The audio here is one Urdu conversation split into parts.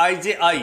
IJI।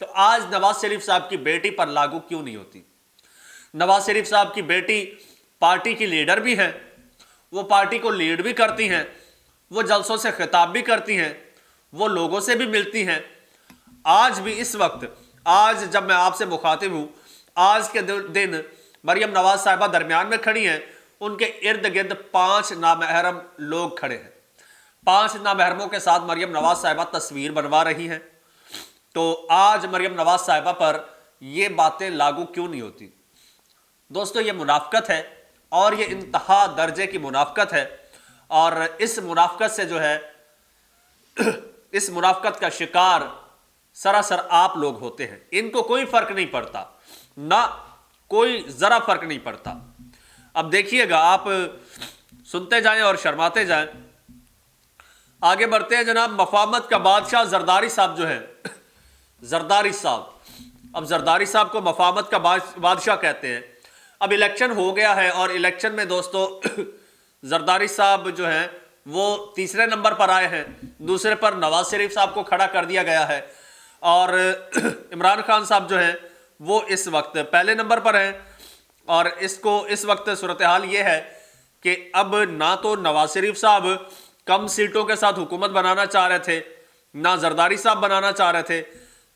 تو آج نواز شریف صاحب کی بیٹی پر لاگو کیوں نہیں ہوتی؟ نواز شریف صاحب کی بیٹی پارٹی کی لیڈر بھی ہیں، وہ پارٹی کو لیڈ بھی کرتی ہیں، وہ جلسوں سے خطاب بھی کرتی ہیں، وہ لوگوں سے بھی ملتی ہیں۔ آج بھی اس وقت، آج جب میں آپ سے مخاطب ہوں، آج کے دن مریم نواز صاحبہ درمیان میں کھڑی ہیں، ان کے ارد گرد 5 نامحرم لوگ کھڑے ہیں، 5 نامحرموں کے ساتھ مریم نواز صاحبہ تصویر بنوا رہی ہیں۔ تو آج مریم نواز صاحبہ پر یہ باتیں لاگو کیوں نہیں ہوتی؟ دوستو یہ منافقت ہے، اور یہ انتہا درجے کی منافقت ہے، اور اس منافقت سے جو ہے اس منافقت کا شکار سراسر آپ لوگ ہوتے ہیں۔ ان کو کوئی فرق نہیں پڑتا، نہ کوئی ذرا فرق نہیں پڑتا۔ اب دیکھیے گا، آپ سنتے جائیں اور شرماتے جائیں۔ آگے بڑھتے ہیں جناب۔ مفاہمت کا بادشاہ زرداری صاحب جو ہے، زرداری صاحب، اب زرداری صاحب کو مفاہمت کا بادشاہ کہتے ہیں۔ اب الیکشن ہو گیا ہے، اور الیکشن میں دوستو زرداری صاحب جو ہیں وہ تیسرے نمبر پر آئے ہیں، دوسرے پر نواز شریف صاحب کو کھڑا کر دیا گیا ہے، اور عمران خان صاحب جو ہیں وہ اس وقت پہلے نمبر پر ہیں۔ اور اس وقت صورتحال یہ ہے کہ اب نہ تو نواز شریف صاحب کم سیٹوں کے ساتھ حکومت بنانا چاہ رہے تھے، نہ زرداری صاحب بنانا چاہ رہے تھے۔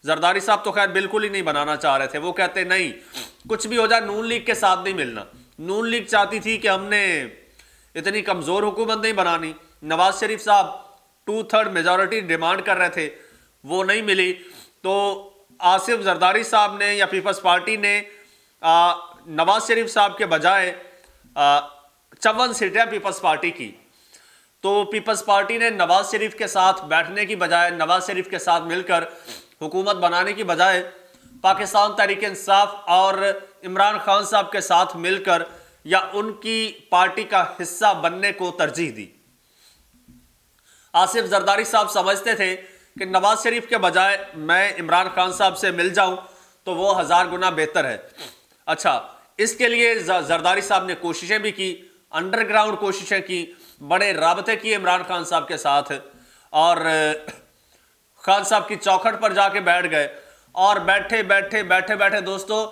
زرداری صاحب تو خیر بالکل ہی نہیں بنانا چاہ رہے تھے، وہ کہتے نہیں کچھ بھی ہو جائے نون لیگ کے ساتھ نہیں ملنا۔ نون لیگ چاہتی تھی کہ ہم نے اتنی کمزور حکومت نہیں بنانی۔ نواز شریف صاحب 2/3 میجورٹی ڈیمانڈ کر رہے تھے، وہ نہیں ملی، تو آصف زرداری صاحب نے یا پیپلز پارٹی نے نواز شریف صاحب کے بجائے 54 سیٹیں پیپلز پارٹی کی، تو پیپلز پارٹی نے نواز شریف کے ساتھ بیٹھنے کی بجائے، نواز شریف کے ساتھ مل کر حکومت بنانے کی بجائے، پاکستان تحریک انصاف اور عمران خان صاحب کے ساتھ مل کر یا ان کی پارٹی کا حصہ بننے کو ترجیح دی۔ آصف زرداری صاحب سمجھتے تھے کہ نواز شریف کے بجائے میں عمران خان صاحب سے مل جاؤں تو وہ 1000 گنا بہتر ہے۔ اچھا، اس کے لیے زرداری صاحب نے کوششیں بھی کی، انڈر گراؤنڈ کوششیں کی، بڑے رابطے کیے عمران خان صاحب کے ساتھ، اور خان صاحب کی چوکھٹ پر جا کے بیٹھ گئے، اور بیٹھے دوستو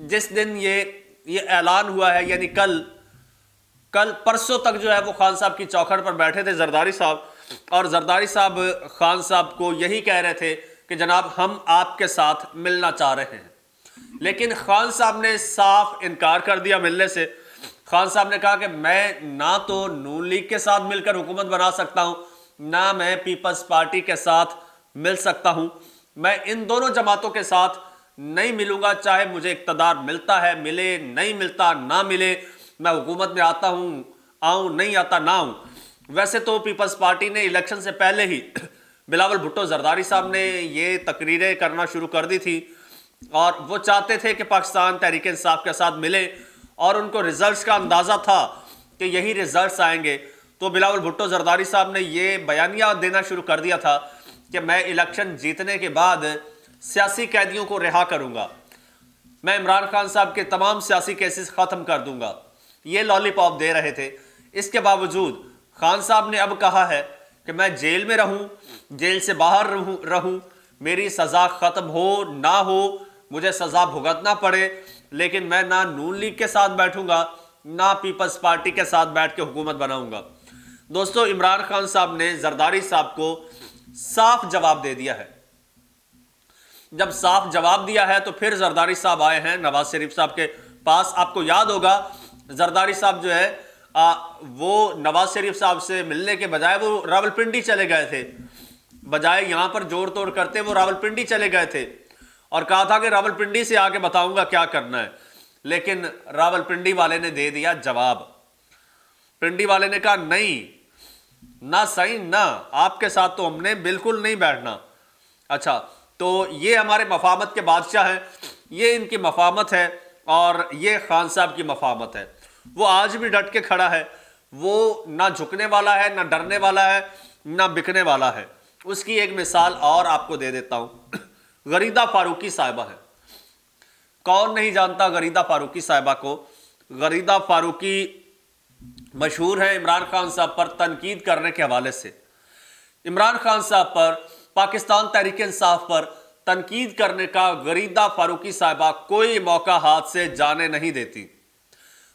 جس دن یہ اعلان ہوا ہے، یعنی کل پرسوں تک جو ہے وہ خان صاحب کی چوکھٹ پر بیٹھے تھے زرداری صاحب، اور زرداری صاحب خان صاحب کو یہی کہہ رہے تھے کہ جناب ہم آپ کے ساتھ ملنا چاہ رہے ہیں، لیکن خان صاحب نے صاف انکار کر دیا ملنے سے۔ خان صاحب نے کہا کہ میں نہ تو نون لیگ کے ساتھ مل کر حکومت بنا سکتا ہوں، نہ میں پیپلز پارٹی کے ساتھ مل سکتا ہوں، میں ان دونوں جماعتوں کے ساتھ نہیں ملوں گا، چاہے مجھے اقتدار ملتا ہے ملے، نہیں ملتا نہ ملے، میں حکومت میں آتا ہوں آؤں، نہیں آتا نہ آؤں۔ ویسے تو پیپلز پارٹی نے الیکشن سے پہلے ہی بلاول بھٹو زرداری صاحب نے یہ تقریریں کرنا شروع کر دی تھی، اور وہ چاہتے تھے کہ پاکستان تحریک انصاف کے ساتھ ملے، اور ان کو ریزلٹس کا اندازہ تھا کہ یہی ریزلٹس آئیں گے، تو بلاول بھٹو زرداری صاحب نے یہ بیانیہ دینا شروع کر دیا تھا کہ میں الیکشن جیتنے کے بعد سیاسی قیدیوں کو رہا کروں گا، میں عمران خان صاحب کے تمام سیاسی کیسز ختم کر دوں گا، یہ لالی پاپ دے رہے تھے۔ اس کے باوجود خان صاحب نے اب کہا ہے کہ میں جیل میں رہوں، جیل سے باہر رہوں، میری سزا ختم ہو نہ ہو، مجھے سزا بھگتنا پڑے، لیکن میں نہ نون لیگ کے ساتھ بیٹھوں گا، نہ پیپلز پارٹی کے ساتھ بیٹھ کے حکومت بناؤں گا۔ دوستو عمران خان صاحب نے زرداری صاحب کو صاف جواب دے دیا ہے۔ جب صاف جواب دیا ہے تو پھر زرداری صاحب آئے ہیں نواز شریف صاحب کے پاس۔ آپ کو یاد ہوگا زرداری صاحب جو ہے وہ نواز شریف صاحب سے ملنے کے بجائے وہ راولپنڈی چلے گئے تھے، بجائے یہاں پر جوڑ توڑ کرتے وہ راولپنڈی چلے گئے تھے، اور کہا تھا کہ راولپنڈی سے آ کے بتاؤں گا کیا کرنا ہے، لیکن راولپنڈی والے نے دے دیا جواب۔ پنڈی والے نے کہا نہیں، نہ صحیح، نہ آپ کے ساتھ تو ہم نے بالکل نہیں بیٹھنا۔ اچھا، تو یہ ہمارے مفاہمت کے بادشاہ ہیں، یہ ان کی مفاہمت ہے، اور یہ خان صاحب کی مفاہمت ہے۔ وہ آج بھی ڈٹ کے کھڑا ہے، وہ نہ جھکنے والا ہے، نہ ڈرنے والا ہے، نہ بکنے والا ہے۔ اس کی ایک مثال اور آپ کو دے دیتا ہوں، غریدہ فاروقی صاحبہ ہے۔ کون نہیں جانتا غریدہ فاروقی صاحبہ کو؟ غریدہ فاروقی مشہور ہے عمران خان صاحب پر تنقید کرنے کے حوالے سے، عمران خان صاحب پر، پاکستان تحریک انصاف پر تنقید کرنے کا غریدہ فاروقی صاحبہ کوئی موقع ہاتھ سے جانے نہیں دیتی۔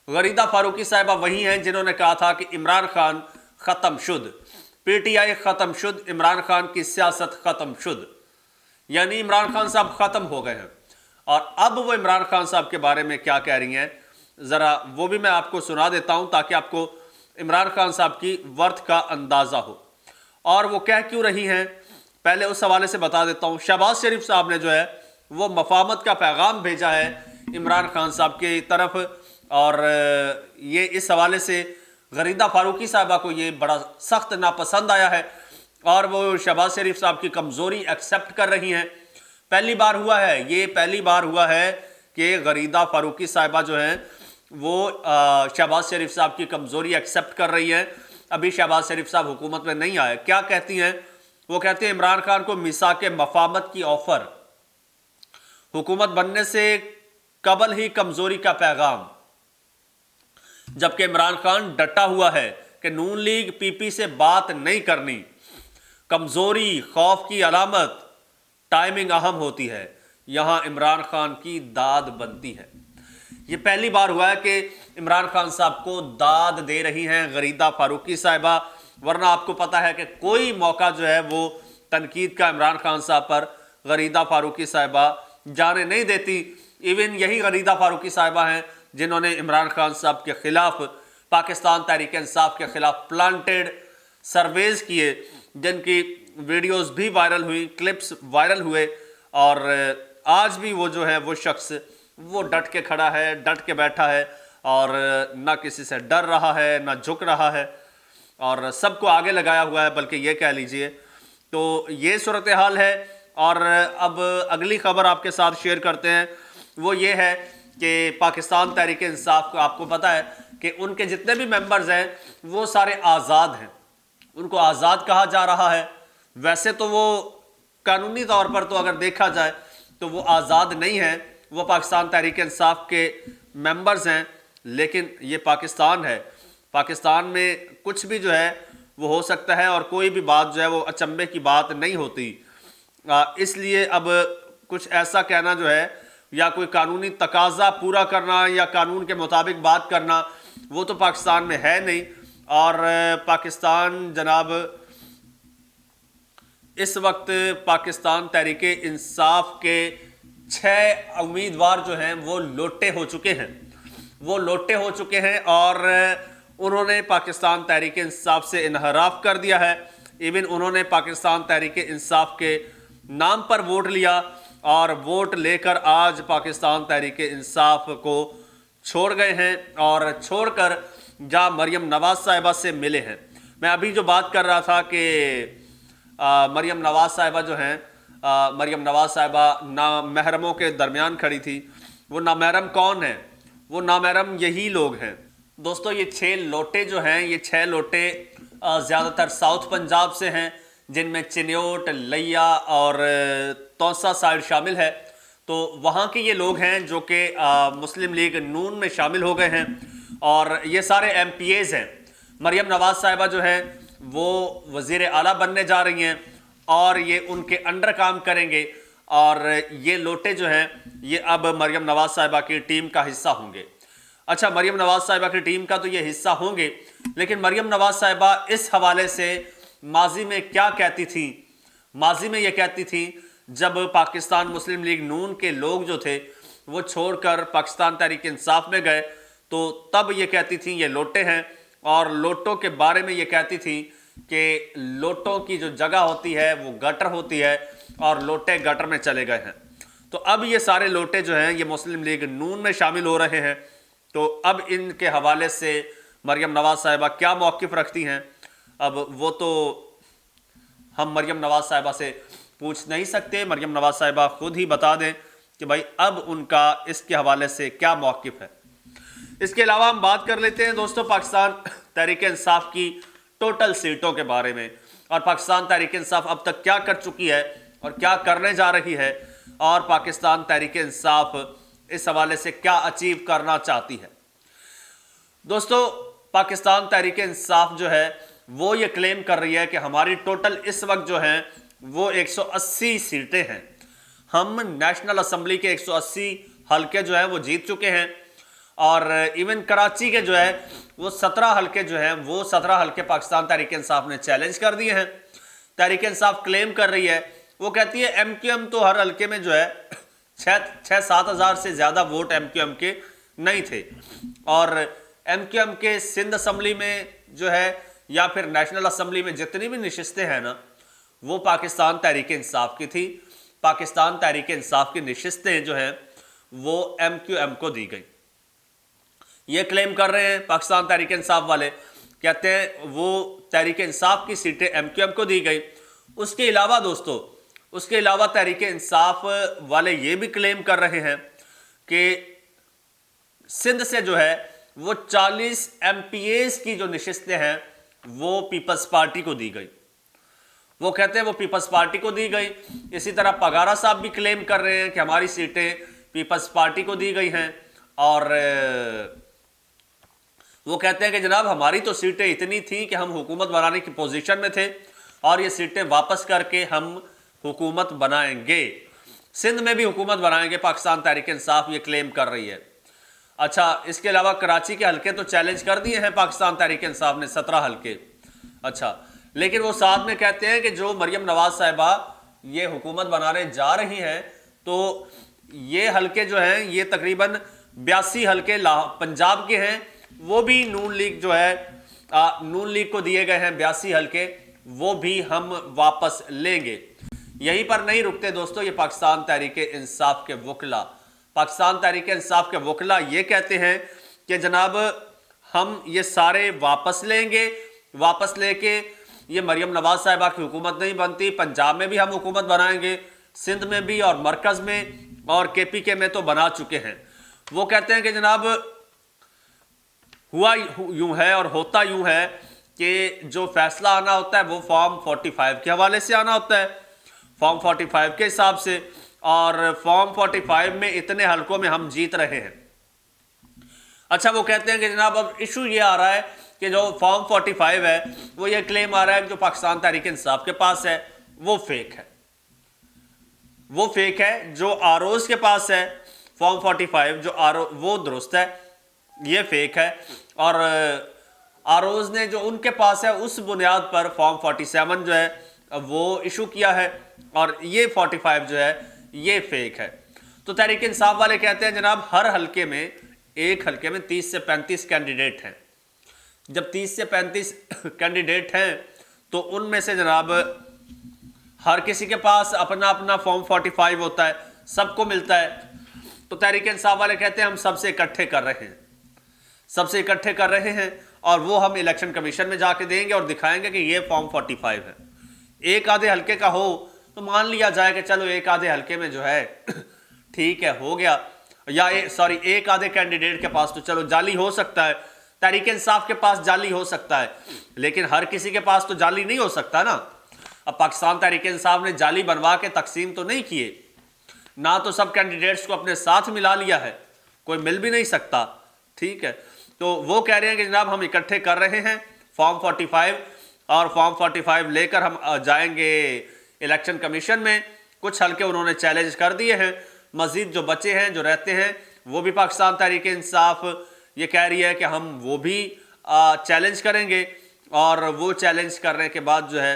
غریدہ فاروقی صاحبہ وہی ہیں جنہوں نے کہا تھا کہ عمران خان ختم شد، پی ٹی آئی ختم شد، عمران خان کی سیاست ختم شد، یعنی عمران خان صاحب ختم ہو گئے ہیں۔ اور اب وہ عمران خان صاحب کے بارے میں کیا کہہ رہی ہیں، ذرا وہ بھی میں آپ کو سنا دیتا ہوں تاکہ آپ کو عمران خان صاحب کی ورتھ کا اندازہ ہو، اور وہ کہہ کیوں رہی ہیں پہلے اس حوالے سے بتا دیتا ہوں۔ شہباز شریف صاحب نے جو ہے وہ مفاہمت کا پیغام بھیجا ہے عمران خان صاحب کی طرف، اور یہ اس حوالے سے غریدہ فاروقی صاحبہ کو یہ بڑا سخت ناپسند آیا ہے، اور وہ شہباز شریف صاحب کی کمزوری ایکسیپٹ کر رہی ہیں۔ پہلی بار ہوا ہے، یہ پہلی بار ہوا ہے کہ غریدہ فاروقی صاحبہ جو ہیں وہ شہباز شریف صاحب کی کمزوری ایکسیپٹ کر رہی ہیں۔ ابھی شہباز شریف صاحب حکومت میں نہیں آئے۔ کیا کہتی ہیں وہ؟ کہتے ہیں عمران خان کو میثاق مفاہمت کی آفر، حکومت بننے سے قبل ہی کمزوری کا پیغام، جبکہ عمران خان ڈٹا ہوا ہے کہ نون لیگ پی پی سے بات نہیں کرنی۔ کمزوری خوف کی علامت، ٹائمنگ اہم ہوتی ہے، یہاں عمران خان کی داد بنتی ہے۔ یہ پہلی بار ہوا ہے کہ عمران خان صاحب کو داد دے رہی ہیں غریدہ فاروقی صاحبہ، ورنہ آپ کو پتا ہے کہ کوئی موقع جو ہے وہ تنقید کا عمران خان صاحب پر غریدہ فاروقی صاحبہ جانے نہیں دیتی۔ ایون یہی غریدہ فاروقی صاحبہ ہیں جنہوں نے عمران خان صاحب کے خلاف، پاکستان تحریک انصاف کے خلاف پلانٹڈ سرویز کیے، جن کی ویڈیوز بھی وائرل ہوئی، کلپس وائرل ہوئے، اور آج بھی وہ جو ہے وہ شخص وہ ڈٹ کے کھڑا ہے، ڈٹ کے بیٹھا ہے، اور نہ کسی سے ڈر رہا ہے نہ جھک رہا ہے، اور سب کو آگے لگایا ہوا ہے، بلکہ یہ کہہ لیجئے۔ تو یہ صورتحال ہے، اور اب اگلی خبر آپ کے ساتھ شیئر کرتے ہیں، وہ یہ ہے کہ پاکستان تحریک انصاف کو آپ کو پتہ ہے کہ ان کے جتنے بھی ممبرز ہیں وہ سارے آزاد ہیں، ان کو آزاد کہا جا رہا ہے۔ ویسے تو وہ قانونی طور پر تو اگر دیکھا جائے تو وہ آزاد نہیں ہیں، وہ پاکستان تحریک انصاف کے ممبرز ہیں، لیکن یہ پاکستان ہے، پاکستان میں کچھ بھی جو ہے وہ ہو سکتا ہے، اور کوئی بھی بات جو ہے وہ اچنبھے کی بات نہیں ہوتی۔ اس لیے اب کچھ ایسا کہنا جو ہے، یا کوئی قانونی تقاضا پورا کرنا یا قانون کے مطابق بات کرنا، وہ تو پاکستان میں ہے نہیں۔ اور پاکستان جناب اس وقت پاکستان تحریک انصاف کے 6 امیدوار جو ہیں وہ لوٹے ہو چکے ہیں، وہ لوٹے ہو چکے ہیں، اور انہوں نے پاکستان تحریک انصاف سے انحراف کر دیا ہے۔ ایون انہوں نے پاکستان تحریک انصاف کے نام پر ووٹ لیا، اور ووٹ لے کر آج پاکستان تحریک انصاف کو چھوڑ گئے ہیں، اور چھوڑ کر جا مریم نواز صاحبہ سے ملے ہیں۔ میں ابھی جو بات کر رہا تھا کہ مریم نواز صاحبہ جو ہیں، مریم نواز صاحبہ نامحرموں کے درمیان کھڑی تھی۔ وہ نامحرم کون ہیں؟ وہ نامحرم یہی لوگ ہیں دوستو۔ یہ 6 لوٹے جو ہیں، یہ 6 لوٹے زیادہ تر ساؤتھ پنجاب سے ہیں، جن میں چنیوٹ، لیا اور تونسا سائڈ شامل ہے۔ تو وہاں کے یہ لوگ ہیں جو کہ مسلم لیگ نون میں شامل ہو گئے ہیں، اور یہ سارے ایم پی ایز ہیں۔ مریم نواز صاحبہ جو ہیں وہ وزیر اعلیٰ بننے جا رہی ہیں، اور یہ ان کے انڈر کام کریں گے، اور یہ لوٹے جو ہیں یہ اب مریم نواز صاحبہ کی ٹیم کا حصہ ہوں گے۔ اچھا، مریم نواز صاحبہ کی ٹیم کا تو یہ حصہ ہوں گے، لیکن مریم نواز صاحبہ اس حوالے سے ماضی میں کیا کہتی تھی؟ ماضی میں یہ کہتی تھی جب پاکستان مسلم لیگ نون کے لوگ جو تھے وہ چھوڑ کر پاکستان تحریک انصاف میں گئے، تو تب یہ کہتی تھیں یہ لوٹے ہیں، اور لوٹوں کے بارے میں یہ کہتی تھی کہ لوٹوں کی جو جگہ ہوتی ہے وہ گٹر ہوتی ہے، اور لوٹے گٹر میں چلے گئے ہیں۔ تو اب یہ سارے لوٹے جو ہیں یہ مسلم لیگ نون میں شامل ہو رہے ہیں۔ تو اب ان کے حوالے سے مریم نواز صاحبہ کیا موقف رکھتی ہیں، اب وہ تو ہم مریم نواز صاحبہ سے پوچھ نہیں سکتے، مریم نواز صاحبہ خود ہی بتا دیں کہ بھائی اب ان کا اس کے حوالے سے کیا موقف ہے۔ اس کے علاوہ ہم بات کر لیتے ہیں دوستو پاکستان تحریک انصاف کی ٹوٹل سیٹوں کے بارے میں، اور پاکستان تحریک انصاف اب تک کیا کر چکی ہے اور کیا کرنے جا رہی ہے، اور پاکستان تحریک انصاف اس حوالے سے کیا اچیو کرنا چاہتی ہے۔ دوستو پاکستان تحریک انصاف جو ہے وہ یہ کلیم کر رہی ہے کہ ہماری ٹوٹل اس وقت جو ہیں وہ 180 سیٹیں ہیں، ہم نیشنل اسمبلی کے 180 حلقے جو ہیں وہ جیت چکے ہیں، اور ایون کراچی کے جو ہے وہ 17 حلقے جو ہیں وہ 17 حلقے پاکستان تحریک انصاف نے چیلنج کر دیے ہیں۔ تحریک انصاف کلیم کر رہی ہے، وہ کہتی ہے ایم کیو ایم تو ہر حلقے میں جو ہے 6-7 ہزار سے زیادہ ووٹ ایم کیو ایم کے نہیں تھے، اور ایم کیو ایم کے سندھ اسمبلی میں جو ہے یا پھر نیشنل اسمبلی میں جتنی بھی نشستیں ہیں نا وہ پاکستان تحریک انصاف کی تھی۔ پاکستان تحریک انصاف کی نشستیں جو ہیں وہ ایم کیو ایم کو دی گئی، یہ کلیم کر رہے ہیں پاکستان تحریک انصاف والے، کہتے ہیں وہ تحریک انصاف کی سیٹیں ایم کیو ایم کو دی گئی۔ اس کے علاوہ دوستو، اس کے علاوہ تحریک انصاف والے یہ بھی کلیم کر رہے ہیں کہ سندھ سے جو ہے وہ 40 ایم پی ایز کی جو نشستیں ہیں وہ پیپلز پارٹی کو دی گئی، وہ کہتے ہیں وہ پیپلز پارٹی کو دی گئی۔ اسی طرح پگارا صاحب بھی کلیم کر رہے ہیں کہ ہماری سیٹیں پیپلز پارٹی کو دی گئی ہیں، اور وہ کہتے ہیں کہ جناب ہماری تو سیٹیں اتنی تھیں کہ ہم حکومت بنانے کی پوزیشن میں تھے، اور یہ سیٹیں واپس کر کے ہم حکومت بنائیں گے، سندھ میں بھی حکومت بنائیں گے، پاکستان تحریک انصاف یہ کلیم کر رہی ہے۔ اچھا، اس کے علاوہ کراچی کے حلقے تو چیلنج کر دیے ہیں پاکستان تحریک انصاف نے، 17 حلقے۔ اچھا، لیکن وہ ساتھ میں کہتے ہیں کہ جو مریم نواز صاحبہ یہ حکومت بنانے جا رہی ہیں تو یہ حلقے جو ہیں یہ تقریباً 82 حلقے پنجاب کے ہیں، وہ بھی نون لیگ جو ہے نون لیگ کو دیے گئے ہیں 82 حلقے، وہ بھی ہم واپس لیں گے۔ یہیں پر نہیں رکتے دوستو، یہ پاکستان تحریک انصاف کے وکلا، پاکستان تحریک انصاف کے وکلا یہ کہتے ہیں کہ جناب ہم یہ سارے واپس لیں گے، واپس لے کے یہ مریم نواز صاحبہ کی حکومت نہیں بنتی، پنجاب میں بھی ہم حکومت بنائیں گے، سندھ میں بھی اور مرکز میں اور کے پی کے میں تو بنا چکے ہیں۔ وہ کہتے ہیں کہ جناب ہوا یوں ہے اور ہوتا یوں ہے کہ جو فیصلہ آنا ہوتا ہے وہ فارم 45 کے حوالے سے آنا ہوتا ہے، فارم 45 کے حساب سے، اور فارم 45 میں اتنے حلقوں میں ہم جیت رہے ہیں۔ اچھا، وہ کہتے ہیں کہ جناب اب ایشو یہ آ رہا ہے کہ جو فارم 45 ہے وہ یہ کلیم آ رہا ہے کہ جو پاکستان تحریک انصاف کے پاس ہے وہ فیک ہے، وہ فیک ہے، جو آروز کے پاس ہے فارم 45 جو وہ درست ہے، یہ فیک ہے، اور آروز نے جو ان کے پاس ہے اس بنیاد پر فارم 47 جو ہے وہ ایشو کیا ہے، اور یہ 45 جو ہے یہ فیک ہے۔ تو تحریک انصاف والے کہتے ہیں جناب ہر حلقے میں، ایک حلقے میں 30 سے 35 کینڈیڈیٹ ہیں، جب 30 سے 35 کینڈیڈیٹ ہیں تو ان میں سے جناب ہر کسی کے پاس اپنا اپنا فارم 45 ہوتا ہے، سب کو ملتا ہے۔ تو تحریک انصاف والے کہتے ہیں ہم سب سے اکٹھے کر رہے ہیں، سب سے اکٹھے کر رہے ہیں، اور وہ ہم الیکشن کمیشن میں جا کے دیں گے اور دکھائیں گے کہ یہ فارم 45 ہے۔ ایک آدھے حلقے کا ہو تو مان لیا جائے کہ چلو ایک آدھے حلقے میں جو ہے ٹھیک ہے ہو گیا، یا ایک آدھے کینڈیڈیٹ کے پاس تو چلو جعلی ہو سکتا ہے، تحریک انصاف کے پاس جعلی ہو سکتا ہے، لیکن ہر کسی کے پاس تو جعلی نہیں ہو سکتا نا۔ اب پاکستان تحریک انصاف نے جعلی بنوا کے تقسیم تو نہیں کیے، نہ تو سب کینڈیڈیٹس کو اپنے ساتھ ملا لیا ہے، کوئی مل بھی نہیں سکتا، ٹھیک ہے۔ تو وہ کہہ رہے ہیں کہ جناب ہم اکٹھے کر رہے ہیں فارم 45، اور فارم 45 لے کر ہم جائیں گے الیکشن کمیشن میں۔ کچھ حلقے انہوں نے چیلنج کر دیے ہیں، مزید جو بچے ہیں جو رہتے ہیں وہ بھی پاکستان تحریک انصاف یہ کہہ رہی ہے کہ ہم وہ بھی چیلنج کریں گے، اور وہ چیلنج کرنے کے بعد جو ہے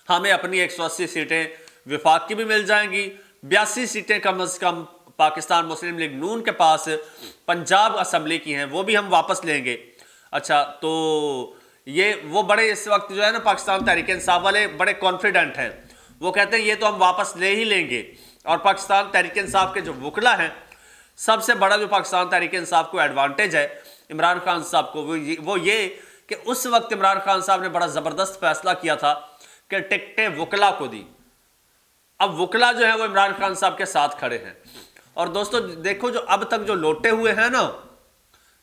ہمیں اپنی 180 سیٹیں وفاق کی بھی مل جائیں گی، 82 سیٹیں کم از کم پاکستان مسلم لیگ نون کے پاس پنجاب اسمبلی کی ہیں وہ بھی ہم واپس لیں گے۔ اچھا، تو یہ وہ بڑے اس وقت جو ہے نا پاکستان تحریک انصاف والے بڑے کانفیڈنٹ ہیں، وہ کہتے ہیں یہ تو ہم واپس لے ہی لیں گے۔ اور پاکستان تحریک انصاف کے جو وکلا ہیں، سب سے بڑا جو پاکستان تحریک انصاف کو ایڈوانٹیج ہے عمران خان صاحب کو، وہ یہ کہ اس وقت عمران خان صاحب نے بڑا زبردست فیصلہ کیا تھا کہ ٹکٹیں وکلا کو دی۔ اب وکلا جو ہے وہ عمران خان صاحب کے ساتھ کھڑے ہیں، اور دوستو دیکھو جو اب تک جو لوٹے ہوئے ہیں نا،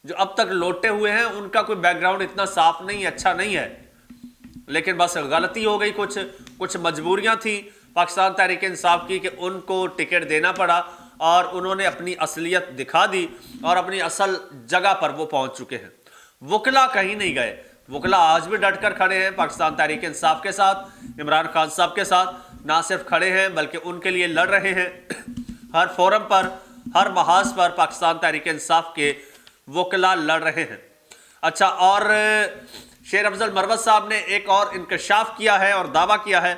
جو اب تک لوٹے ہوئے ہیں ان کا کوئی بیک گراؤنڈ اتنا صاف نہیں، اچھا نہیں ہے، لیکن بس غلطی ہو گئی، کچھ مجبوریاں تھیں پاکستان تحریک انصاف کی کہ ان کو ٹکٹ دینا پڑا، اور انہوں نے اپنی اصلیت دکھا دی اور اپنی اصل جگہ پر وہ پہنچ چکے ہیں۔ وکلا کہیں نہیں گئے، وکلا آج بھی ڈٹ کر کھڑے ہیں پاکستان تحریک انصاف کے ساتھ، عمران خان صاحب کے ساتھ۔ نہ صرف کھڑے ہیں بلکہ ان کے لیے لڑ رہے ہیں۔ ہر فورم پر، ہر محاذ پر پاکستان تحریک انصاف کے وکلا لڑ رہے ہیں۔ اچھا، اور شیر افضل مروت صاحب نے ایک اور انکشاف کیا ہے اور دعویٰ کیا ہے،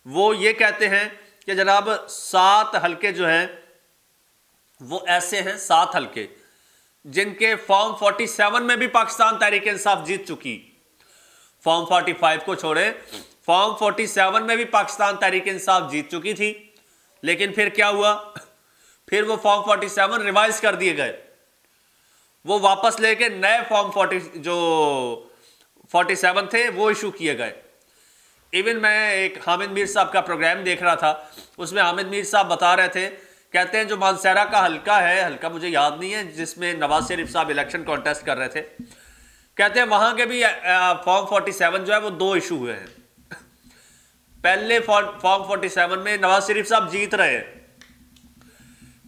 وہ یہ کہتے ہیں کہ جناب 7 حلقے جو ہیں وہ ایسے ہیں، 7 حلقے جن کے فارم 47 میں بھی پاکستان تحریک انصاف جیت چکی۔ فارم 45 کو چھوڑے، فارم 47 میں بھی پاکستان تحریک انصاف جیت چکی تھی، لیکن پھر کیا ہوا؟ پھر وہ فارم 47 ریوائز کر دیے گئے، وہ واپس لے کے نئے فارم 47 تھے وہ ایشو کیے گئے۔ ایون میں ایک حامد میر صاحب کا پروگرام دیکھ رہا تھا، اس میں حامد میر صاحب بتا رہے تھے، کہتے ہیں جو مانسہرہ کا حلقہ ہے، حلقہ مجھے یاد نہیں ہے، جس میں نواز شریف صاحب الیکشن کانٹیسٹ کر رہے تھے، کہتے ہیں وہاں کے بھی فارم 47 جو ہے وہ 2 ایشو ہوئے ہیں۔ پہلے فارم 47 میں نواز شریف صاحب جیت رہے ہیں،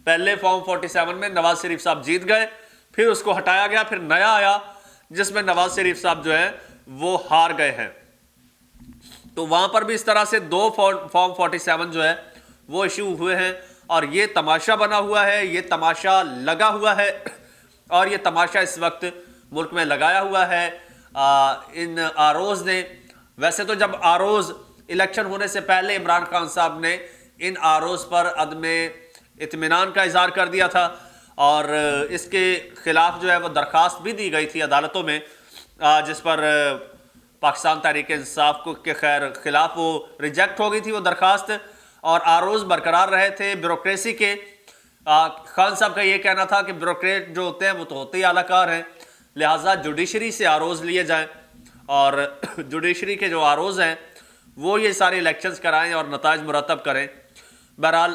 پہلے فارم 47 میں نواز شریف صاحب جیت گئے، پھر اس کو ہٹایا گیا، پھر نیا آیا جس میں نواز شریف صاحب جو ہے وہ ہار گئے ہیں۔ تو وہاں پر بھی اس طرح سے 2 فارم 47 جو ہے وہ ایشو ہوئے ہیں، اور یہ تماشا بنا ہوا ہے، یہ تماشا لگا ہوا ہے، اور یہ تماشا اس وقت ملک میں لگایا ہوا ہے ان آروز نے۔ ویسے تو جب آروز الیکشن ہونے سے پہلے عمران خان صاحب نے ان آروز پر عدم اطمینان کا اظہار کر دیا تھا، اور اس کے خلاف جو ہے وہ درخواست بھی دی گئی تھی عدالتوں میں، جس پر پاکستان تحریک انصاف کے خلاف وہ ریجیکٹ ہو گئی تھی وہ درخواست، اور آروز برقرار رہے تھے بیوروکریسی کے۔ خان صاحب کا یہ کہنا تھا کہ بیوروکریٹ جو ہوتے ہیں وہ تو ہوتے ہی اعلی کار ہیں، لہٰذا جوڈیشری سے آروز لیے جائیں، اور جوڈیشری کے جو آروز ہیں وہ یہ سارے الیکشنز کرائیں اور نتائج مرتب کریں۔ بہرحال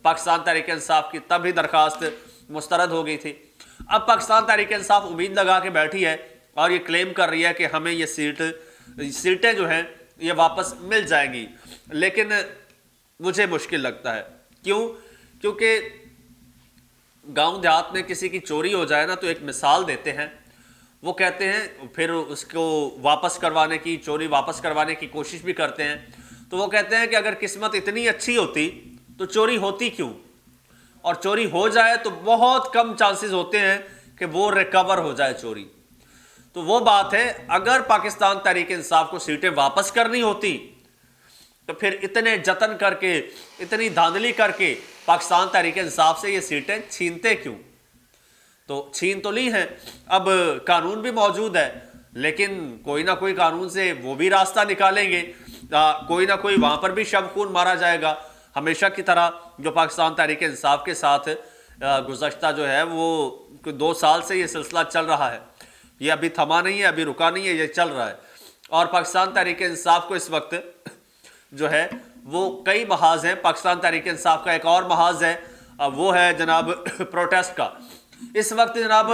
پاکستان تحریک انصاف کی تب ہی درخواست مسترد ہو گئی تھی۔ اب پاکستان تحریک انصاف امید لگا کے بیٹھی ہے اور یہ کلیم کر رہی ہے کہ ہمیں یہ سیٹیں جو ہیں یہ واپس مل جائیں گی، لیکن مجھے مشکل لگتا ہے۔ کیوں؟ کیونکہ گاؤں دیہات میں کسی کی چوری ہو جائے نا تو ایک مثال دیتے ہیں، وہ کہتے ہیں، پھر اس کو واپس کروانے کی، چوری واپس کروانے کی کوشش بھی کرتے ہیں، تو وہ کہتے ہیں کہ اگر قسمت اتنی اچھی ہوتی تو چوری ہوتی کیوں؟ اور چوری ہو جائے تو بہت کم چانسز ہوتے ہیں کہ وہ ریکور ہو جائے چوری۔ تو وہ بات ہے، اگر پاکستان تحریک انصاف کو سیٹیں واپس کرنی ہوتی تو پھر اتنے جتن کر کے، اتنی دھاندلی کر کے پاکستان تحریک انصاف سے یہ سیٹیں چھینتے کیوں؟ تو چھین تو لی ہیں، اب قانون بھی موجود ہے، لیکن کوئی نہ کوئی قانون سے وہ بھی راستہ نکالیں گے، کوئی نہ کوئی وہاں پر بھی شب خون مارا جائے گا، ہمیشہ کی طرح جو پاکستان تحریک انصاف کے ساتھ گزشتہ جو ہے وہ 2 سال سے یہ سلسلہ چل رہا ہے، یہ ابھی تھما نہیں ہے، ابھی رکا نہیں ہے، یہ چل رہا ہے۔ اور پاکستان تحریک انصاف کو اس وقت جو ہے وہ کئی محاذ ہیں۔ پاکستان تحریک انصاف کا ایک اور محاذ ہے، وہ ہے جناب پروٹیسٹ کا۔ اس وقت جناب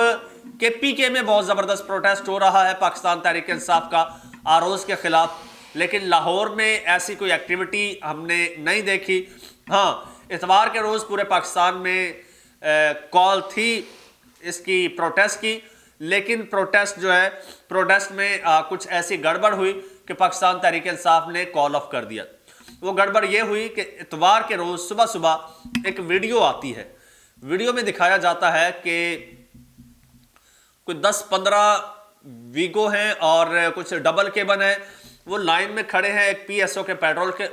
کے پی کے میں بہت زبردست پروٹیسٹ ہو رہا ہے پاکستان تحریک انصاف کا آروز کے خلاف، لیکن لاہور میں ایسی کوئی ایکٹیویٹی ہم نے نہیں دیکھی۔ ہاں، اتوار کے روز پورے پاکستان میں کال تھی اس کی پروٹیسٹ کی، لیکن پروٹیسٹ جو ہے، پروٹیسٹ میں کچھ ایسی گڑبڑ ہوئی کہ پاکستان تحریک انصاف نے کال آف کر دیا۔ وہ گڑبڑ یہ ہوئی کہ اتوار کے روز صبح صبح ایک ویڈیو آتی ہے، ویڈیو میں دکھایا جاتا ہے کہ کوئی 10-15 ویگو ہیں اور کچھ ڈبل کیبن ہیں، وہ لائن میں کھڑے ہیں ایک پی ایس او کے پیٹرول کے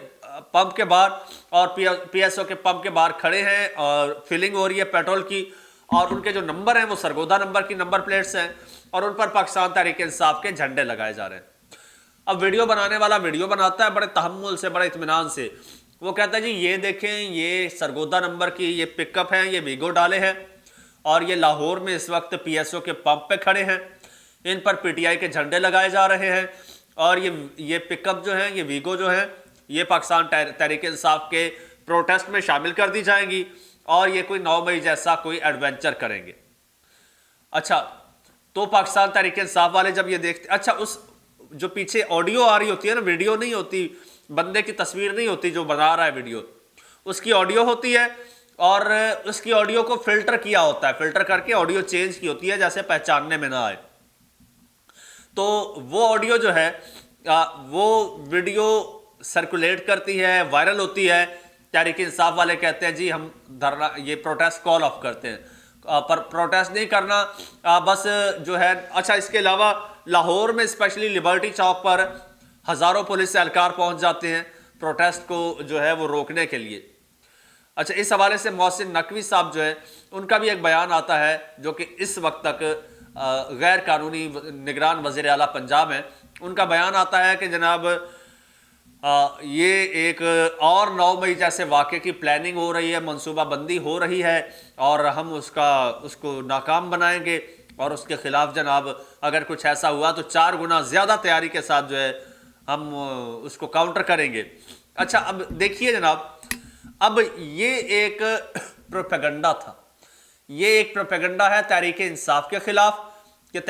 پمپ کے باہر، اور پی ایس او کے پمپ کے باہر کھڑے ہیں اور فلنگ ہو رہی ہے پیٹرول کی، اور ان کے جو نمبر ہیں وہ سرگودا نمبر کی نمبر پلیٹس ہیں، اور ان پر پاکستان تحریک انصاف کے جھنڈے لگائے جا رہے ہیں۔ اب ویڈیو بنانے والا ویڈیو بناتا ہے بڑے تحمل سے، بڑے اطمینان سے، وہ کہتا ہے جی یہ دیکھیں، یہ سرگودا نمبر کی یہ پک اپ ہیں، یہ ویگو ڈالے ہیں، اور یہ لاہور میں اس وقت پی ایس او کے پمپ پہ کھڑے ہیں، ان پر پی ٹی آئی کے جھنڈے لگائے جا رہے ہیں، اور یہ پک اپ جو ہیں، یہ ویگو جو ہیں، یہ پاکستان تحریک انصاف کے پروٹیسٹ میں شامل کر دی جائیں گی، اور یہ کوئی 9 مئی جیسا کوئی ایڈونچر کریں گے۔ اچھا، تو پاکستان تحریک انصاف والے جب یہ دیکھتے، اچھا اس جو پیچھے آڈیو آ رہی ہوتی ہے نا، ویڈیو نہیں ہوتی، بندے کی تصویر نہیں ہوتی جو بنا رہا ہے ویڈیو، اس کی آڈیو ہوتی ہے، اور اس کی آڈیو کو فلٹر کیا ہوتا ہے، فلٹر کر کے آڈیو چینج کی ہوتی ہے جیسے پہچاننے میں نہ آئے۔ تو وہ آڈیو جو ہے، وہ ویڈیو سرکولیٹ کرتی ہے، وائرل ہوتی ہے، تحریک انصاف والے کہتے ہیں جی ہم دھرنا یہ پروٹیسٹ کال آف کرتے ہیں، پر پروٹیسٹ نہیں کرنا بس جو ہے۔ اچھا اس کے علاوہ لاہور میں اسپیشلی لبرٹی چوک پر ہزاروں پولیس اہلکار پہنچ جاتے ہیں پروٹیسٹ کو جو ہے وہ روکنے کے لیے۔ اچھا اس حوالے سے محسن نقوی صاحب جو ہے ان کا بھی ایک بیان آتا ہے جو کہ اس وقت تک غیر قانونی نگران وزیر اعلیٰ پنجاب ہیں، ان کا بیان آتا ہے کہ جناب یہ ایک اور 9 مئی جیسے واقعے کی پلاننگ ہو رہی ہے، منصوبہ بندی ہو رہی ہے اور ہم اس کو ناکام بنائیں گے، اور اس کے خلاف جناب اگر کچھ ایسا ہوا تو 4 گنا زیادہ تیاری کے ساتھ جو ہے ہم اس کو کاؤنٹر کریں گے۔ اچھا اب دیکھیے جناب، اب یہ ایک پروپیگنڈا تھا، یہ ایک پروپیگنڈا ہے تحریک انصاف کے خلاف کہ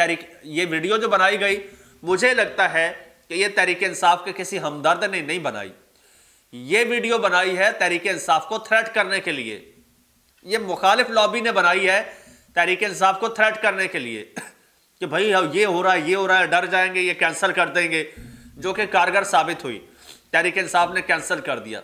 یہ ویڈیو جو بنائی گئی مجھے لگتا ہے کہ یہ تحریک انصاف کے کسی ہمدرد نے نہیں بنائی، یہ ویڈیو بنائی ہے تحریک انصاف کو تھریٹ کرنے کے لیے، یہ مخالف لابی نے بنائی ہے تحریک انصاف کو تھریٹ کرنے کے لیے کہ بھائی یہ ہو رہا ہے، ڈر جائیں گے، یہ کینسل کر دیں گے، جو کہ کارگر ثابت ہوئی، تحریک انصاف نے کینسل کر دیا۔